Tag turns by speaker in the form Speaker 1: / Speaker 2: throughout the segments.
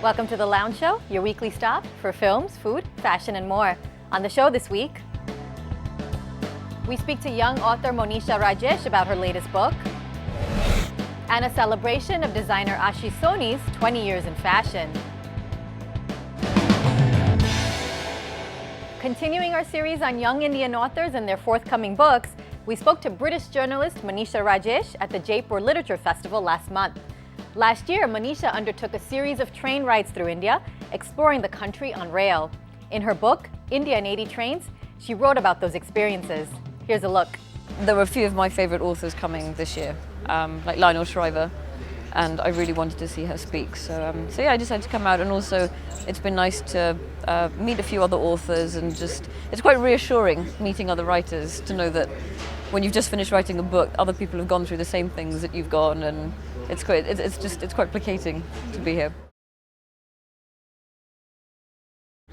Speaker 1: Welcome to The Lounge Show, your weekly stop for films, food, fashion, and more. On the show this week, we speak to young author Monisha Rajesh about her latest book, and a celebration of designer Ashish Sony's 20 years in fashion. Continuing our series on young Indian authors and their forthcoming books, we spoke to British journalist Monisha Rajesh at the Jaipur Literature Festival last month. Last year, Monisha undertook a series of train rides through India, exploring the country on rail. In her book, India in 80 Trains, she wrote about those experiences. Here's a look.
Speaker 2: There were a few of my favourite authors coming this year, like Lionel Shriver, and I really wanted to see her speak. So yeah, I decided to come out, and also it's been nice to meet a few other authors, and it's quite reassuring meeting other writers to know that when you've just finished writing a book, other people have gone through the same things that you've gone, and it's quite placating to be here.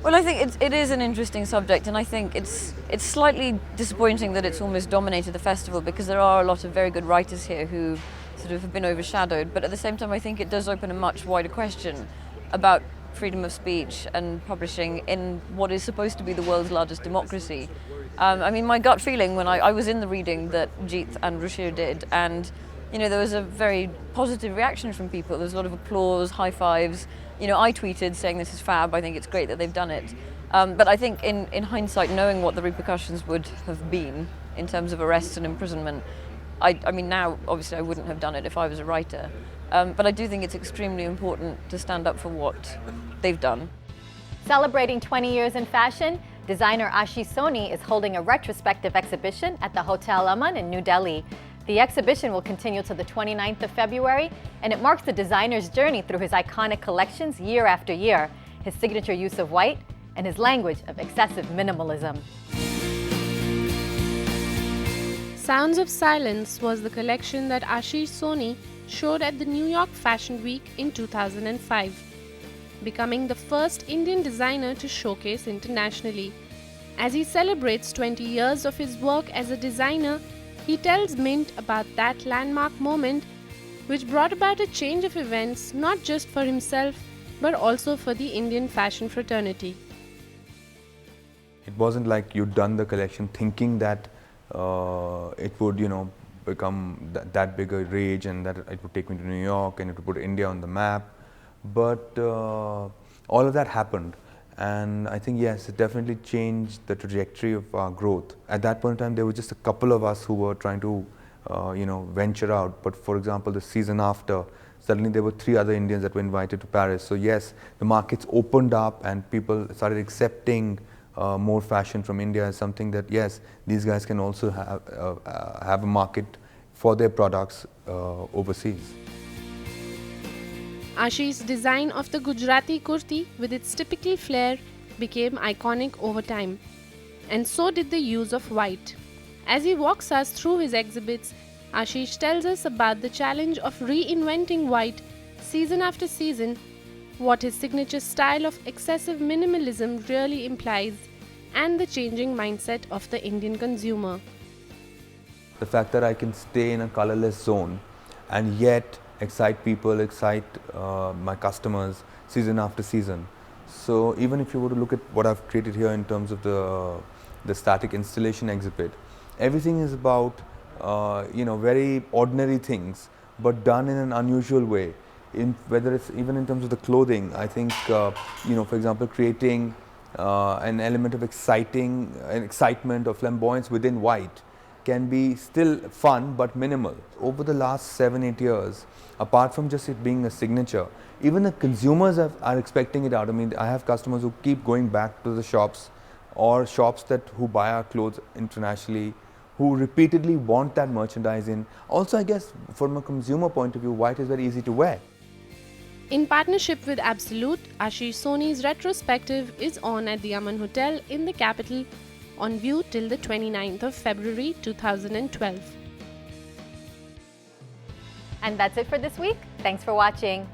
Speaker 2: Well, I think it is an interesting subject, and I think it's slightly disappointing that it's almost dominated the festival, because there are a lot of very good writers here who sort of have been overshadowed. But at the same time, I think it does open a much wider question about freedom of speech and publishing in what is supposed to be the world's largest democracy. I mean, my gut feeling when I was in the reading that Jeet and Ruchir did, and there was a very positive reaction from people. There was a lot of applause, high fives. I tweeted saying this is fab, I think it's great that they've done it. But I think in hindsight, knowing what the repercussions would have been in terms of arrests and imprisonment, I mean, now obviously I wouldn't have done it if I was a writer. But I do think it's extremely important to stand up for what they've done.
Speaker 1: Celebrating 20 years in fashion, designer Ashish Sony is holding a retrospective exhibition at the Hotel Aman in New Delhi. The exhibition will continue to the 29th of February, and it marks the designer's journey through his iconic collections year after year, his signature use of white, and his language of excessive minimalism.
Speaker 3: Sounds of Silence was the collection that Ashish Sony showed at the New York Fashion Week in 2005, becoming the first Indian designer to showcase internationally. As he celebrates 20 years of his work as a designer, he tells Mint about that landmark moment which brought about a change of events not just for himself but also for the Indian fashion fraternity.
Speaker 4: It wasn't like you'd done the collection thinking that it would, become that big a rage, and that it would take me to New York and it would put India on the map. But all of that happened. And I think, yes, it definitely changed the trajectory of our growth. At that point in time, there were just a couple of us who were trying to, venture out. But for example, the season after, suddenly there were 3 other Indians that were invited to Paris. So yes, the markets opened up and people started accepting more fashion from India as something that, yes, these guys can also have a market for their products overseas.
Speaker 3: Ashish's design of the Gujarati kurti with its typical flare became iconic over time, and so did the use of white. As he walks us through his exhibits, Ashish tells us about the challenge of reinventing white season after season, what his signature style of excessive minimalism really implies, and the changing mindset of the Indian consumer.
Speaker 4: The fact that I can stay in a colorless zone and yet excite people, excite my customers season after season. So even if you were to look at what I've created here in terms of the static installation exhibit, everything is about very ordinary things, but done in an unusual way. Whether it's even in terms of the clothing, I think for example, creating an element of excitement or flamboyance within white can be still fun but minimal. Over the last 7-8 years, apart from just it being a signature, even the consumers are expecting it out. I mean, I have customers who keep going back to the shops, or shops who buy our clothes internationally, who repeatedly want that merchandise in. Also, I guess from a consumer point of view, white is very easy to wear.
Speaker 3: In partnership with Absolute, Ashish Sony's retrospective is on at the Aman Hotel in the capital, on view till the 29th of February 2012.
Speaker 1: And that's it for this week. Thanks for watching.